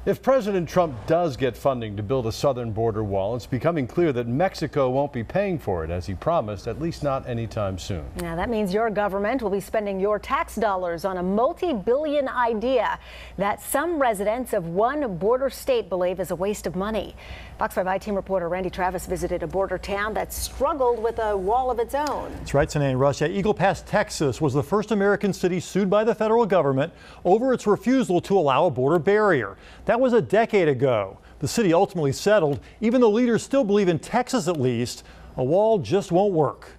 If President Trump does get funding to build a southern border wall, it's becoming clear that Mexico won't be paying for it, as he promised, at least not anytime soon. Now, that means your government will be spending your tax dollars on a multi-billion idea that some residents of one border state believe is a waste of money. Fox 5 I team reporter Randy Travis visited a border town that struggled with a wall of its own. That's right, Sinead Rush. Eagle Pass, Texas was the first American city sued by the federal government over its refusal to allow a border barrier. That was a decade ago. The city ultimately settled, even though leaders still believe, in Texas at least, a wall just won't work.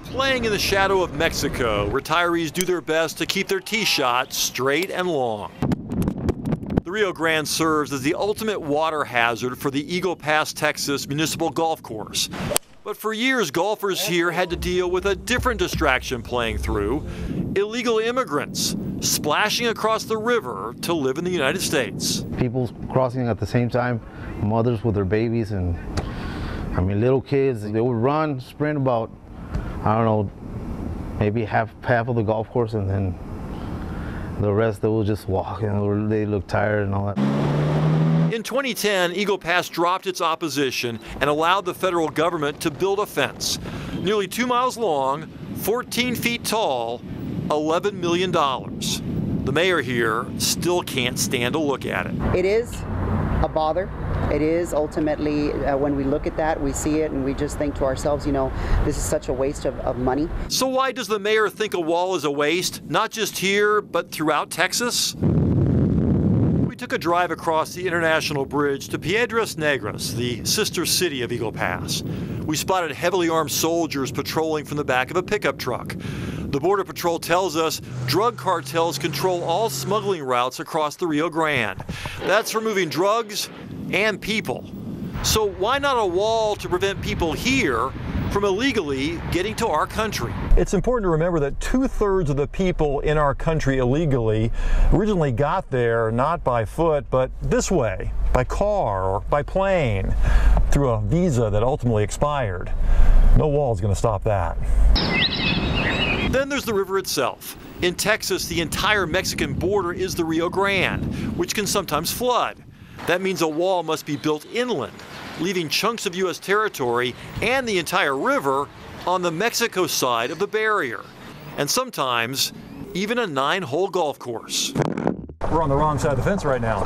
Playing in the shadow of Mexico, retirees do their best to keep their tee shots straight and long. The Rio Grande serves as the ultimate water hazard for the Eagle Pass, Texas Municipal golf course. But for years, golfers here had to deal with a different distraction playing through: illegal immigrants splashing across the river to live in the United States. People crossing at the same time, mothers with their babies, and little kids. They would run, sprint about, I don't know, maybe half of the golf course, and then the rest, they will just walk, and they look tired and all that. In 2010, Eagle Pass dropped its opposition and allowed the federal government to build a fence. Nearly 2 miles long, 14 feet tall, $11 million. The mayor here still can't stand to look at it. It is a bother. It is ultimately, when we look at that, we see it and we just think to ourselves, this is such a waste of money. So why does the mayor think a wall is a waste, not just here, but throughout Texas? We took a drive across the International Bridge to Piedras Negras, the sister city of Eagle Pass. We spotted heavily armed soldiers patrolling from the back of a pickup truck. The Border Patrol tells us drug cartels control all smuggling routes across the Rio Grande. That's for moving drugs and people. So why not a wall to prevent people here from illegally getting to our country? It's important to remember that 2/3 of the people in our country illegally originally got there not by foot, but this way, by car or by plane, through a visa that ultimately expired. No wall is going to stop that. Then there's the river itself. In Texas, the entire Mexican border is the Rio Grande, which can sometimes flood. That means a wall must be built inland, leaving chunks of U.S. territory and the entire river on the Mexico side of the barrier, and sometimes even a 9-hole golf course. We're on the wrong side of the fence right now.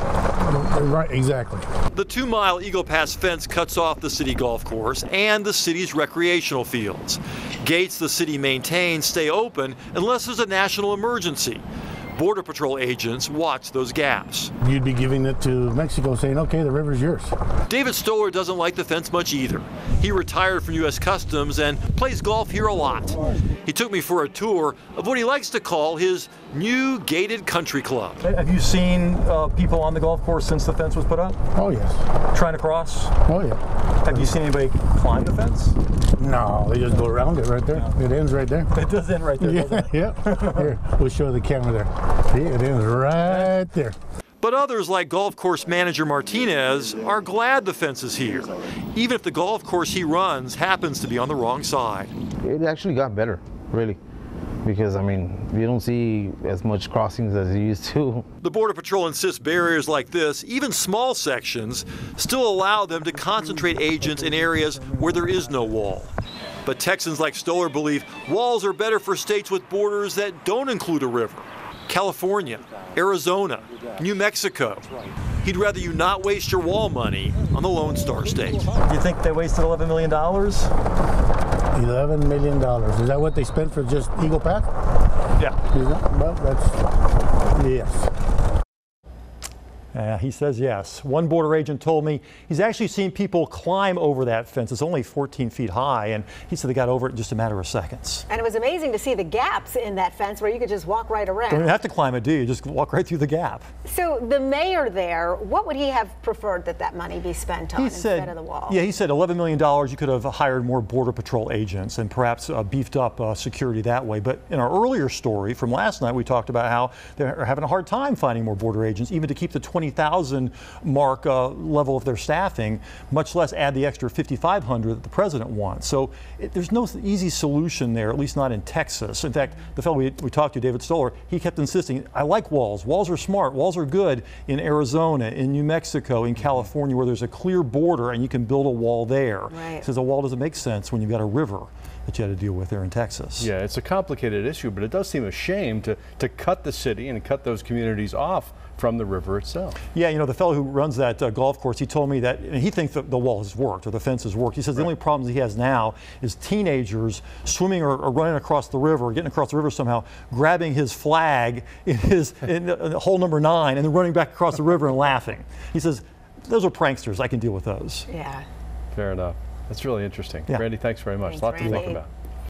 Right, exactly. The 2-mile Eagle Pass fence cuts off the city golf course and the city's recreational fields. Gates the city maintains stay open unless there's a national emergency. Border Patrol agents watch those gaps. You'd be giving it to Mexico, saying, okay, the river's yours. David Stoller doesn't like the fence much either. He retired from U.S. Customs and plays golf here a lot. He took me for a tour of what he likes to call his new gated country club. Have you seen people on the golf course since the fence was put up? Oh, yes. Trying to cross? Oh, yeah. Have you seen anybody climb the fence? No, they just go around it right there. It ends right there. It does end right there, doesn't it? Yeah. Here, we'll show the camera there. See, it ends right there. But others, like golf course manager Martinez, are glad the fence is here, even if the golf course he runs happens to be on the wrong side. It actually got better, really, because, you don't see as much crossings as you used to. The Border Patrol insists barriers like this, even small sections, still allow them to concentrate agents in areas where there is no wall. But Texans like Stoller believe walls are better for states with borders that don't include a river. California, Arizona, New Mexico. He'd rather you not waste your wall money on the Lone Star State. Do you think they wasted $11 million? $11 million. Is that what they spent for just Eagle Pass? Yeah. Well, that's, yes. He says yes. One border agent told me he's actually seen people climb over that fence. It's only 14 feet high, and he said they got over it in just a matter of seconds. And it was amazing to see the gaps in that fence where you could just walk right around. Don't even have to climb it, do you? Just walk right through the gap. So the mayor there, what would he have preferred that money be spent on instead of the wall? Yeah, he said $11 million. You could have hired more Border Patrol agents and perhaps beefed up security that way. But in our earlier story from last night, we talked about how they're having a hard time finding more border agents, even to keep the 20 20,000 mark level of their staffing, much less add the extra 5,500 that the president wants. So there's no easy solution there, at least not in Texas. In fact, the fellow we talked to, David Stoller, he kept insisting, I like walls. Walls are smart. Walls are good in Arizona, in New Mexico, in California, where there's a clear border and you can build a wall there. Right. He says a wall doesn't make sense when you've got a river that you had to deal with there in Texas. Yeah, it's a complicated issue, but it does seem a shame to cut the city and cut those communities off from the river itself. Yeah, you know, the fellow who runs that golf course, he told me that and he thinks that the wall has worked or the fence has worked. He says the only problems he has now is teenagers swimming or running across the river, getting across the river somehow, grabbing his flag in hole number 9 and then running back across the river and laughing. He says, those are pranksters. I can deal with those. Yeah. Fair enough. That's really interesting. Yeah. Randy, thanks very much. Thanks, A lot to Randy. think about.